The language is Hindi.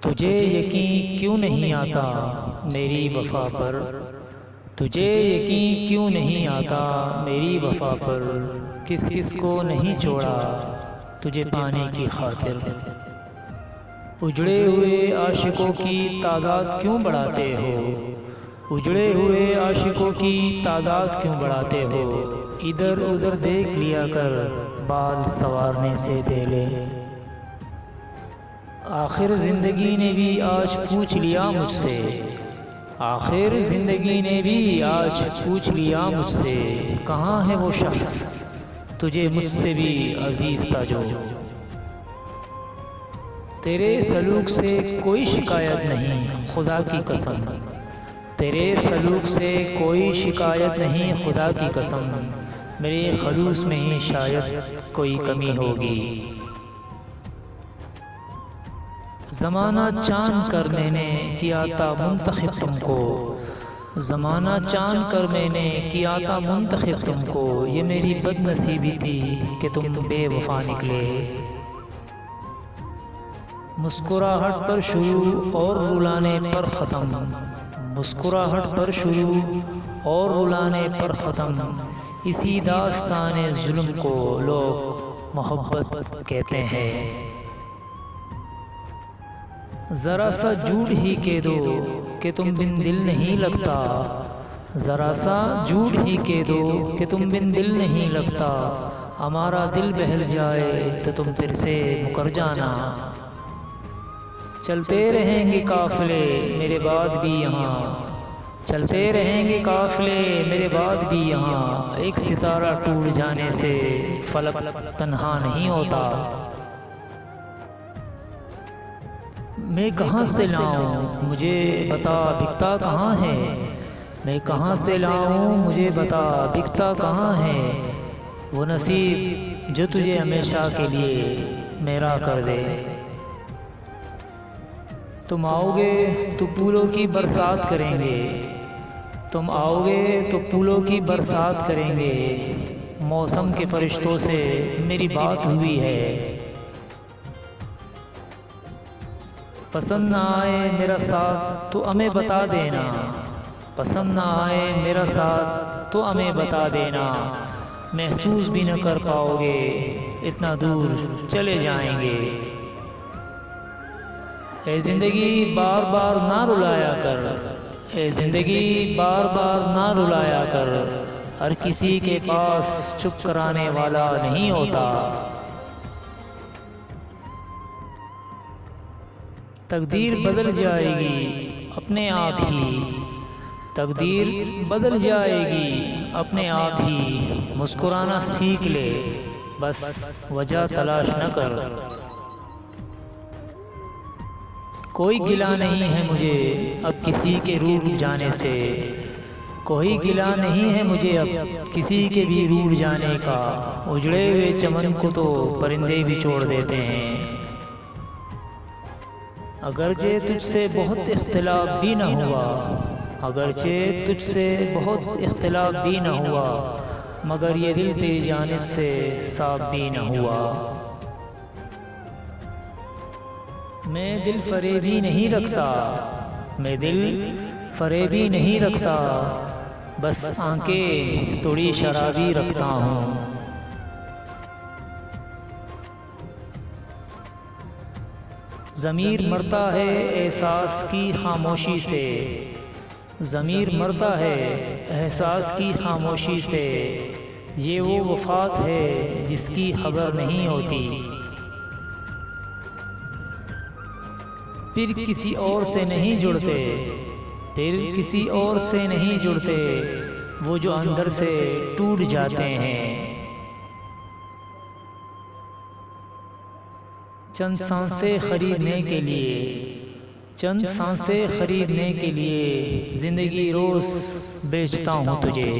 तुझे यकीन क्यों नहीं आता मेरी वफा पर, तुझे यकीन क्यों नहीं आता मेरी वफा पर, किस किस को नहीं छोड़ा तुझे पाने की खातिर। उजड़े हुए आशिकों की तादाद क्यों बढ़ाते हो, उजड़े हुए आशिकों की तादाद क्यों बढ़ाते हो, इधर उधर देख लिया कर बाल संवारने से पहले। आखिर ज़िंदगी ने भी आज पूछ लिया मुझसे, आखिर ज़िंदगी ने भी आज पूछ लिया मुझसे, कहाँ है वो शख्स तुझे मुझसे भी अजीज़ था जो। तेरे सलूक से कोई शिकायत नहीं खुदा की कसम, तेरे सलूक से कोई शिकायत नहीं खुदा की कसम, मेरे खलूस में ही शायद कोई कमी होगी। ज़माना चांद कर मैंने किया था मुंतखब तुमको, ज़माना चांद कर मैंने किया था मुंतखब तुमको, ये मेरी बदनसीबी थी कि तुम बेवफा निकले। मुस्कुराहट पर शुरू और रुलाने पर ख़त्म, मुस्कुराहट पर शुरू और रुलाने पर ख़त्म, इसी दास्ताने जुल्म को लोग मोहब्बत कहते हैं। ज़रा सा झूठ ही कह दो कि तुम बिन दिल नहीं लगता, ज़रा सा झूठ ही कह दो कि तुम बिन दिल नहीं लगता, हमारा दिल बहल जाए तो तुम फिर से मुकर जाना। चलते रहेंगे काफ़िले मेरे बाद भी यहाँ, चलते रहेंगे काफ़िले मेरे बाद भी यहाँ, एक सितारा टूट जाने से फलक तन्हा नहीं होता। मैं कहाँ से लाऊं मुझे बता बिकता कहाँ है, मैं कहाँ से लाऊं मुझे बता बिकता कहाँ है, वो नसीब जो तुझे हमेशा के लिए मेरा कर दे। तुम आओगे तो फूलों की बरसात करेंगे, तुम आओगे तो फूलों की बरसात करेंगे, मौसम के फरिश्तों से मेरी बात हुई है। पसंद ना आए मेरा साथ तो हमें बता देना, पसंद ना आए मेरा साथ तो हमें बता देना, महसूस भी न कर पाओगे इतना दूर चले जाएंगे। ए ज़िंदगी बार बार ना रुलाया कर, ए ज़िंदगी बार बार ना रुलाया कर, हर किसी के पास चुप कराने वाला नहीं होता। तकदीर बदल जाएगी अपने आप ही, तकदीर बदल जाएगी अपने आप ही, मुस्कुराना सीख ले बस वजह तलाश न कर। कोई गिला नहीं है मुझे अब किसी के रूठ जाने से, कोई गिला नहीं है मुझे अब किसी के भी रूठ जाने का, उजड़े हुए चमन को तो परिंदे भी छोड़ देते हैं। अगरचे तुझसे बहुत इख्तिलाफ भी न हुआ, अगरचे तुझसे बहुत इख्तिलाफ भी न हुआ, मगर ये दिल तेरी जानिब से साफ भी न हुआ। मैं दिल फरेबी नहीं रखता, मैं दिल फरेबी नहीं रखता, बस आंखें थोड़ी शराबी रखता हूँ। ज़मीर मरता है एहसास की खामोशी से, ज़मीर मरता है एहसास की खामोशी से, ये वो वफ़ात है जिसकी खबर नहीं होती। फिर किसी और से नहीं जुड़ते, फिर किसी और से नहीं जुड़ते, वो जो अंदर से टूट जाते हैं। चंद सांसें खरीदने के लिए, चंद सांसें खरीदने के लिए ज़िंदगी रोज़ बेचता हूँ तुझे।